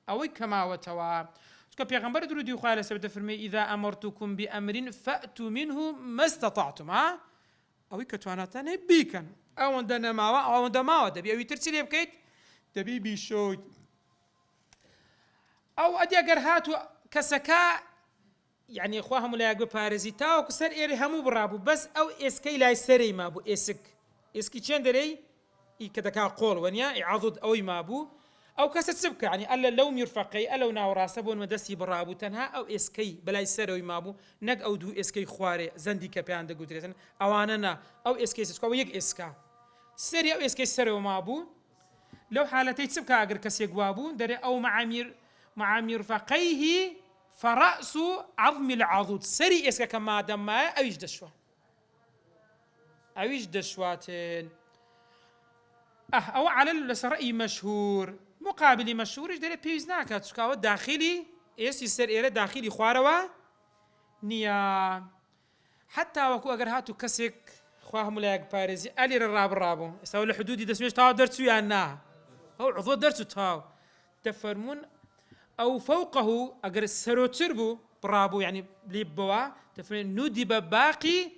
ئەوەی کەماوەتەوە چکە پێغەمبەر درودی و خوای لەسەر دەفەرمێ إذا أمرتكم بأمر فأتوا منه ما استطعتم ئەوەی کە تواناتان هەیە بیکەن ئەوەندە نەماوە ئەوەندە ماوە دەبی ئەوی تر چی لێ بکەیت دەبی بیشۆیت ئەو ئەگەر هاتووە کەسەکە یعنی خوا هەموو لایەک بپارێزی تاوەکو سەر ئێرە هەموو بڕابوو بەس ئەو ئێسکەی لای سەرەی مابوو ئێسکی چێن دەرەی کە دەکا قۆڵ وەنیا عەضد ئەوەی مابوو ئەو کەسە چ بکە ینی ئەلە لەو میرفەقەی ئەلەو ناوەڕاستە بۆ دەستی بڕابوو تەنها ئەو ئێسکەی بەلای سەرەوەی مابوو نەک ئەو دوو ئێسکەی خوارێ زەندی کە پێیان دەگوترێتن ئەوانە نا ئەو ئێسکەی سکەوە یەک ئێسکا سەری ئەو ئێسکەی سەرەوە مابوو لەو حالەتەی چ بکە ئەگەر کەسێک وابوو دەرێ ئەو مع مرفقيه فرأس عظم العضد سري اسكا كما دما اويش دشواتين او على الرأي مشهور مقابل مشهور ايش داري بيوز ناكا تشكاو داخلي ايش يصير ايره داخلي خواروا نيا حتى وكو اگر هاتو كسك خواهم لايك باريزي الي الرابو يساوي الحدود دسميش تاو درتو يانا او عضو درتو تاو تفرمون أو فوقه أجر السروتر بو برابو يعني ليبوا تفرين ندب باقي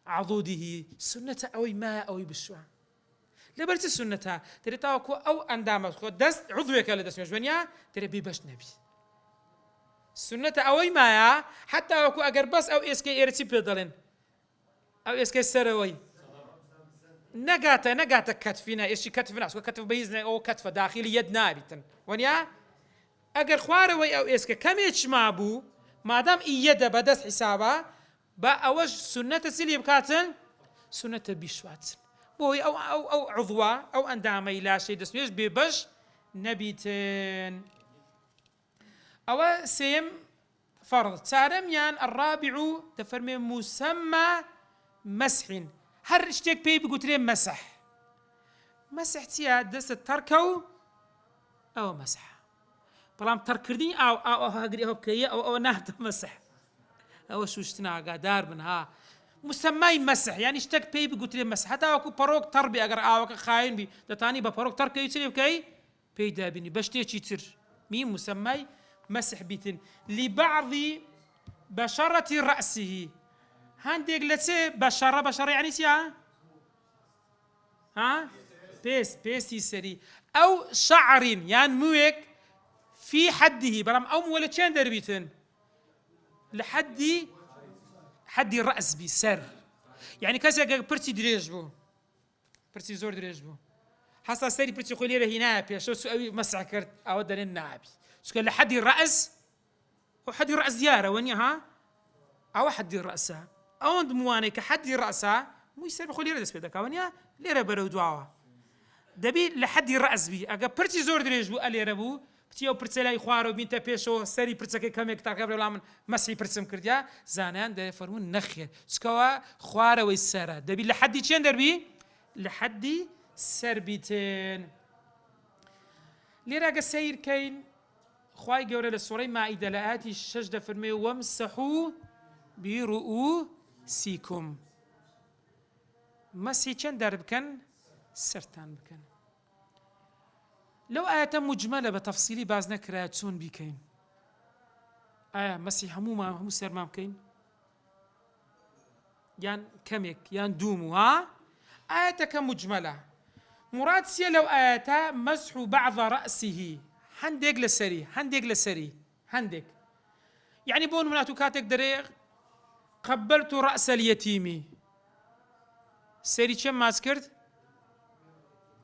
عضوده سنة أوي ما أوي بالشوا لبرت السنة ترى تاوكو أو أندامك دست عضوك اللي دست مجبنيا ترى بيبش نبي سنة أوي ما حتى وكو أجر بس أو إسكي إرتي بدلن أو إسكي سروي نجاتا كتفنا إيش كتفنا سو كتف بيزنا أو كتف داخلي يد نابتن ونيا ئەگەر خوارەوەی ئەو ئێسکە کەمێک مابوو مادام ئیەدە بەدەست حیسابە بە ئەوەش سنەتە چی لێ بکاتن سنەتە بیشواتن بۆی ئەو عضوە ئەو ئەندامەی لاشەی دەستێش بێبەش نەبیتن ئەوە سێم فەرض چارەمیان الرابع دەفەرمێ مسمى مسح هەر شتێک پێی بگوترێ مەسح چییە دەستت تەرکە و ئەوە مەسح بەڵام تەرکردنی ئاو هاگری ئەوە بکەیە ئەوە ناتە مەسح ئەوە شوشتن ئاگادار بن ها مسمای مەسح یعنی شتێک پێی بگوترێ مەسح هەتا وەکو پەرۆک تەڕ بێ ئەگەر ئاوەکە خاین بی دەتانی بە پەرۆک تەڕکەوی چ لێ بکەی پێی دابینی بە شتێکی تر مسمای مەسح بیتن لبعض بشرة رأسه هەندێک لە چێ بەشەڕە یعنی چیە پێستی سەری ئەو شعرین یان موێک في حده بلام أو ولا كان دربيتن حد الرأس بسر يعني كذا برتي دريج بو برتي زور دريج بو حتى سري برتي قولي له هنا بيشو سوي مسح كرت أو دل النابي شو لحد الرأس هو حد الرأس دياره وين ها أو حد الرأس أو عند مواني كحد الرأس مو يصير بقولي له دسبيدك وين ليرة برودوا دبي لحد الرأس بي أجا برتي زور دريج بو ألي ربو بتيو برتسلاي خوارو بنت بيشو سري برتسكي كمك تاكبر لامن مسحي برتسم كرديا زانان ده فرمون نخير سكوا خوارو ويسرا دبي لحد چين دربي لحد سربيتين ليراغا سير كاين خواي جوري للسوري مائدة لآتي الشجدة فرمي وامسحوا برؤوسكم مسحي چند دربكن سرتان بكن لو آيات مجملة بتفصيلي باز نكرا تسون بكين مسيح همو سير ما بكين يان كمك يان دومو آياتك مجملة مراد سي لو آيات مسح بعض رأسه هندق لسري يعني بون مناتو كاتك دريغ قبلت رأس اليتيم سري كم ماسكرت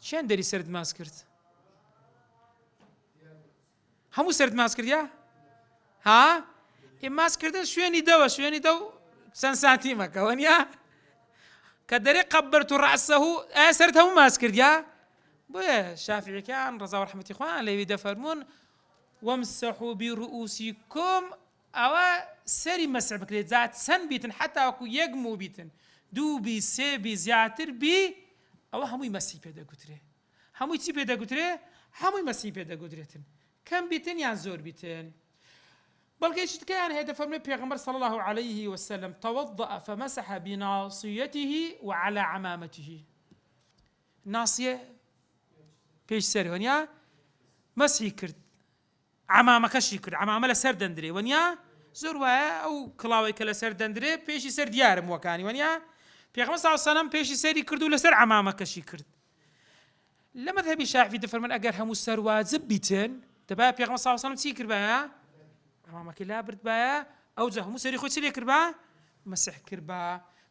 شان دري سرد ماسكرت همو سرد ماس كرديا ماس كردن شويني دو سنساتي مكا ونيا كدري قبرت رأسه سرد همو ماس كرديا بويا شافعي كان رضا ورحمة إخوان اللي بيدا فرمون وامسحوا برؤوسكم ئەوە سەری مەسح بکرێت جات چەند بیتن حتا وەکو یەک مو بیتن دوو بی سێ بی زیاتر بی ئەوە هەمووی مەسی پێدەگوترێ هەمووی چی پێدەگوترێ هەمووی مەسی پێدەگوترێتن کەم بیتن یان زۆر بیتن بەڵگەیشی تکەیان هەیە دەفەرمێ پێغەمبەر صلى الله عليه وسلم توضأ فمسح بناصيته وعلى عمامته ناصية پێش سەر وەنیا مەسحی کرد عمامەکەشی کرد عمامە لە سەر دەندرێ وەنیا زۆر وایە ئەو کڵاوەی کە لەسەر دەندرێ پێشی سەر دیارم وەکانی وەنیا پێغەمبەر صلی الله عليه وسلم پێشی سەری کرد و لەسەر عمامەکەشی کرد لە مەذهەبی شافعی دەفەرمێن ئەگەر هەموو سەر واجب بیتن دەبایە پێغەمبەر صلی الله عليه وسلم چی کرد بایە عمامەکەی لا برد بایە ئەوجا هەموو سەری خۆی چی لێ کرد با مەسح کرد با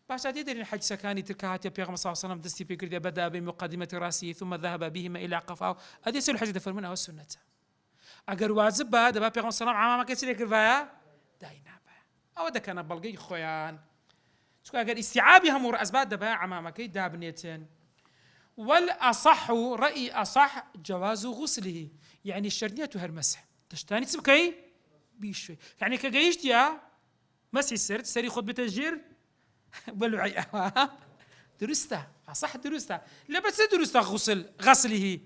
باشا دەرین حەدیثەکانی تر کە هاتیە پێغەمبەر صلی الله عليه وسلم دەستی پێ کردێ بەدا بمقدمة رأسه ثم ذهب بهما إلى قفاه ئەدێ سەر الحەدیث دەفەرمێن ئەوە سنەتە ئەگەر واجب بە دەبا پێغەمبەر صلی الله عليه وسلم عمامەکەی چی لێ کرد بایە داینا بایە ئەوە دەکەنە بەڵگەی خۆیان چونکە ئەگەر ئیستیعابی هەموو ڕەسبات دەبایە عمامەکەی دابنێتن والأصح رأي أصح جواز غسله يعني الشرنية هالمسح تشتاني تبكي بيشوي يعني كجيشت يا مسح السرد سري خد بتسجير بلوعي درسته أصح درسته لا بس درسته غسله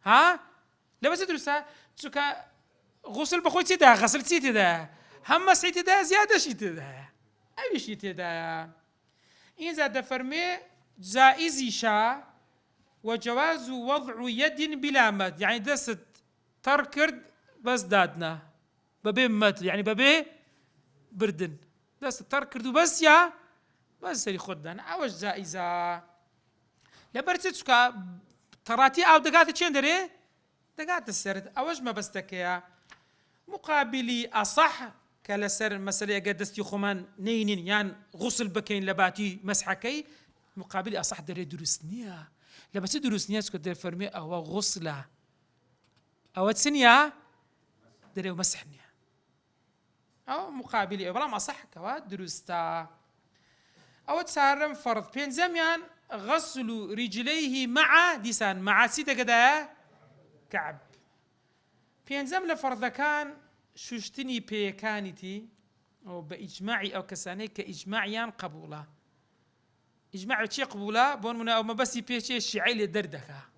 ها لا بس درسته تشوكا غسل بخوي تدا غسل تدا هم مسح تدا زيادة شي تدا أي شي تدا إذا دفرمي جائزي شا وجواز وضع يد بلا مد يعني دست تركرد بس دادنا ببي مد يعني ببي بردن دست تركرد بس يا بس سري خدنا اوش جائزة لبرتشكا تراتي او دقات تشين دري دقات السرد اوش ما بستكيا مقابلي اصح كلا سر مسألة قدستي خمان نينين يعني غسل بكين لباتي مسحكي مقابلي اصح دري دروسنيا لما تدرس ناس كده فرمي أو غسلة أو تسنيا دري ومسحنيا أو مقابلي بلا ما صح كوا درستا أو تسارم فرض بين زمان غسل رجليه مع ديسان مع سيدة كده كعب بين زمن فرض كان شوشتني بيكانتي أو بإجماعي أو كساني كإجماعيان قبوله إجماع شيء قبوله بون منا أو ما بس يبيش الشيعي اللي دردكها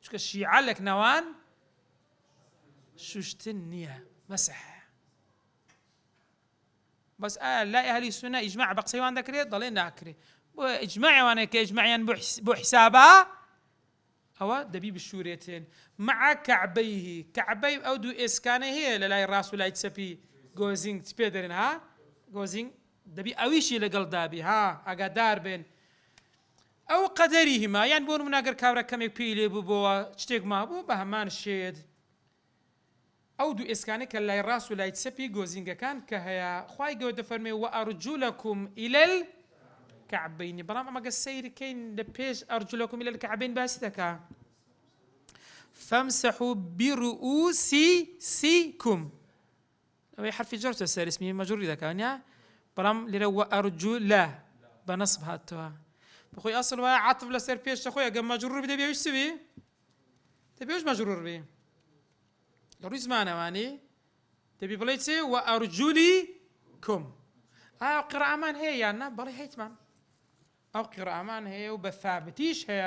شو كالشيعة لك نوان شوشتنية مسح بس لا أهل السنة إجماع بقصي وان ذكري ضلين ناكري إجماعي وانا كإجماعيا بو حسابها أو دبيب الشوريتين مع كعبيه كعبي أو دو إسكانه هي لا الراس ولا يتسبي جوزين تبيدرين ها جوزين دبي أويشي لقل دابي ها أقدار بين أو قدرهما يعني بون مناقر كابرا كمي بيلي بوا تشتيق ما بو بهمان الشيد أو دو إسكانك لا الراس ولا يتسبي جوزينجا كان كهيا خواي جود فرمي وأرجلكم إلى الكعبين برام أما قصير كين لبيش أرجلكم إلى الكعبين باسدك فامسحوا برؤوسكم أو حرف جر تسير اسمه مجرور إذا كان يا برام لرو أرجل لا بنصب هاتوا بخوي أصل ويا عاطف لسير بيش أخويا قام مجرور بدي بيش سوي تبيوش مجرور بيه لرويز معنا واني تبي بليتي وأرجلكم قراءة مان هي يعني بلي هيتمان أو قراءة مان هي وبثابتيش هي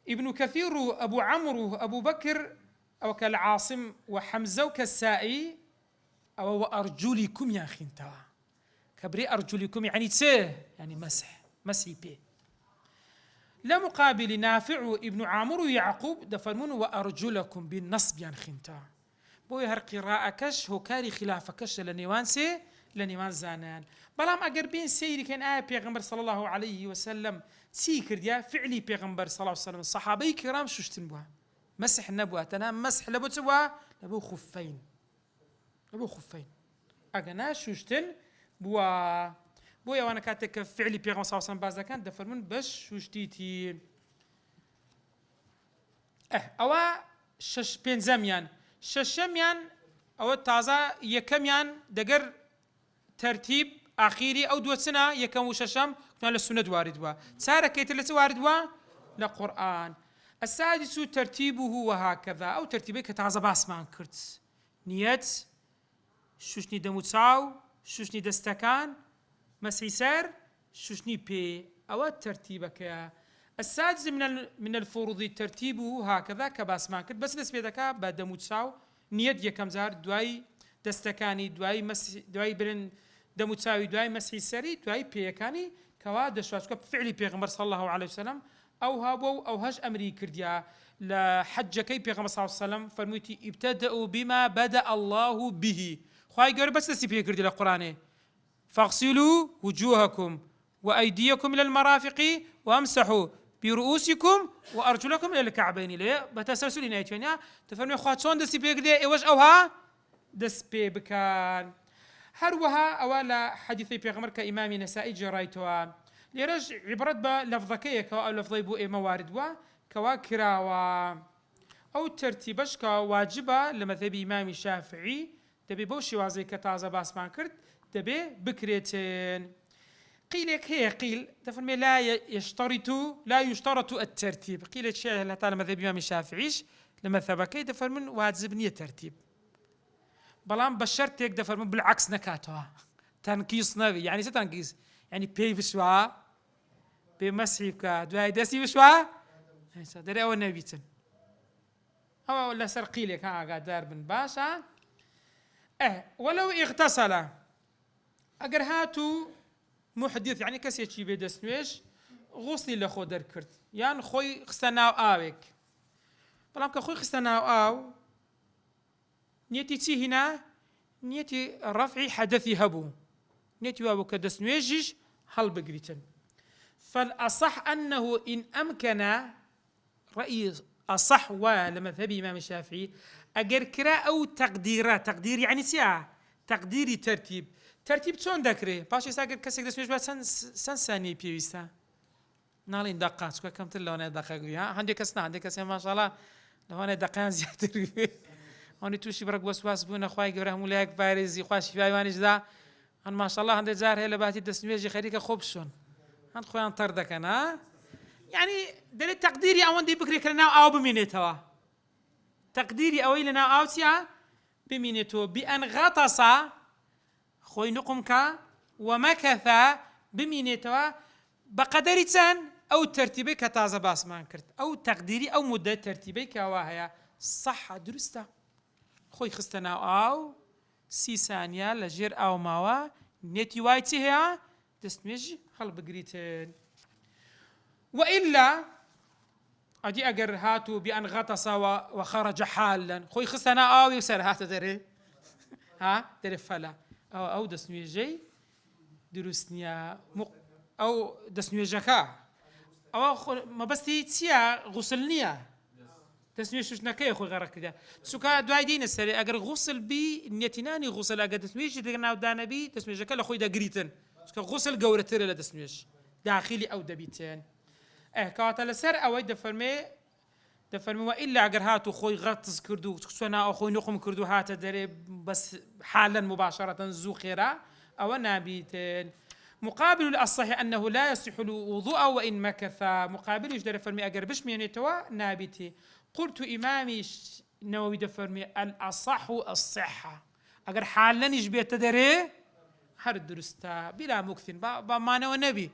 ابن كثير أبو عمرو أبو بكر أو كالعاصم وحمزة وكالسائي أو وأرجلكم يا أخي انت كبري أرجلكم يعني تسيه يعني مسحي بيه لا مقابل نافع ابن عامر ويعقوب دفرمون وأرجلكم بالنصب يعني خنتا بو هر قراءة كش هو كاري خلاف كش لنيوان سي لنيوان زانان بلام أقر بين سيري كان آية بيغمبر صلى الله عليه وسلم سيكر ديا فعلي بيغمبر صلى الله عليه وسلم الصحابي كرام شوشتن بوا مسح نبوة تنام مسح لبو تبوا لبو خفين أقنا شوشتن بوا بويا وانا كاتك فعلي بيغمبر صلى الله عليه وسلم بازا كان دفرمون بش شوشتيتي أوا شش بينزميان ششميان أو تازا يكميان دقر ترتيب أخيري أو دو سنة يكم وششم كان للسنة وارد وا سارة كيت وارد وا لقرآن السادس ترتيبه وهكذا أو ترتيبه كتازا باسمان كرت نيت شوشنی دەم و چاو، شوشنی دەستەکان، مەسحی سەر، شوشنی پێ، ئەوە تەرتیبەکەیە. السادس من الفروض ترتیبه هكذا کە باسمان کرد، بەس دەست پێ دەکا بە دەم و چاو نیەت یەکەم جار، دوای دەستەکانی، دوای برن دەم و چاوی، دوای مەسحی سەری، دوای پێیەکانی کەوا دەشوات چکە فعلی پێغەمبەر صلی الله عليه وسلم ئەو هابوو ئەو هەش ئەمری کردیا لە حەجەکەی پێغەمبەر صلی الله عليه وسلم فەرموویەتی ابتدأوا بما بدأ الله به. خوای گەورە بەس دەستی پێ کردی لە قورئانێ فاغسلوا وجوهكم وأيديكم إلى المرافق وامسحوا برؤوسكم وأرجلكم إلى الكعبين. ليه بتسلسل نهايتنا تفرمي خوات شلون دسي بيقدي إيش أوها دس بي بكان هروها أولا حديثي بيغمر كإمام نسائي جرايتوا ليرج عبرت بلفظكية كوا لفظي بو موارد وا كوا كراوا أو ترتيبش كواجبة لمذهب إمام الشافعي تبي بوشي وازي كتازة باسمان كرت تبي بكريتين. قيل هي قيل تفرمي لا يشترط الترتيب. قيل الشيء اللي تعالى مذهب الإمام الشافعي لمذهب كي دفرمن واجبني الترتيب بلام بالشرط يك دفرمن بالعكس نكاتها تنقيص نبي يعني شو تنقيص يعني بي بشوا بمسحك دواي دسي بشوا دري أول نبيتن أو ولا سر قيل لك ها قادر بن باشا ولو اغتسل أجر هاتو محدث يعني كسي شي بيدسنويش غسلي لخو دركرت يعني خوي خستناو آوك بلام كخوي خستناو آو نيتي تي هنا نيتي رفع حدثي هبو نيتي وابو كدسنويجيش هل بقريتن. فالأصح أنه إن أمكن رأي أصح ولمذهب إمام الشافعي أجر كرا أو تقديرات تقدير يعني سيا تقديري ترتيب شلون ذكره باشي ساكر كسك دسمش بس سن ثانية بيويستا نالين دقات شو كم تلو أنا دقة قوي ها عندك كسنا عندك كسنا ما شاء الله لو أنا دقيقة زيادة هوني توشي برك وسواس بونا خواي جبرهم ولاك بارزي خواشي في أيوانش ذا أنا ما شاء الله عندي زار هلا باتي دسميجي خليك خوبشون هن خوان طردك أنا يعني دل تقديري أو عندي بكري كلنا أو بمينتوا تقديري أو لنا أو سيا بمينتوا بأن غطس خوي نقمك ومكث بمينتوا بقدر تان أو ترتيبي كتازة باسمان كرت أو تقديري أو مدة ترتيبي كواهيا صح درسته خوي خستنا أو 6 ثانية لجير أو ماوا نيتي وايتي هي تستمجي هل بقريتين. وإلا أدي أجر هاتو بأن غطس وخرج حالا خوي خستنا أو يسر هات دري ها دري فلا أو دسنويجي درسنيا أو دسنويجكا أو ما بس تيا غسلنيا تسمية شوش نكاي خوي غرق كده سوكا دواي دين السري أجر غسل بي نيتناني غسل أجر تسمية شيء تجنا ودانا بي تسمية جكلا خوي دا قريتن سوكا غسل جورتير لا تسميش داخلي أو دبيتين كاتل سر أو دفرمي وإلا أجر هاتو خوي غطس كردو سنا أو خوي نقم كردو هات دري بس حالا مباشرة زو خيرا أو نابيتين. مقابل الصحيح أنه لا يصح الوضوء وإن مكث مقابل يجدر فرمي أجر بش مينيتوا نابتي. قلت إمامي النووي دفرمي الأصح الصحة أجر حالا يجبي تدري هر درستا بلا مكثن بمعنى والنبي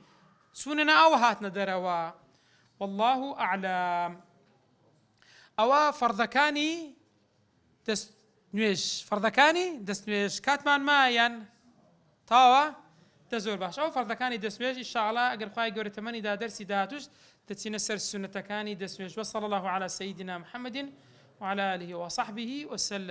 سننا أو هاتنا دروا والله أعلم. أو فرضكاني دستنويش فرضكاني دستنويش كاتمان ما ين طاوة تزور باش أو فرضكاني دستنويش إن شاء الله أجر خواي جوري تمني دا درسي داتوش تتسنسر السنة كاني دستنويش. وصلى الله على سيدنا محمد وعلى آله وصحبه وسلم.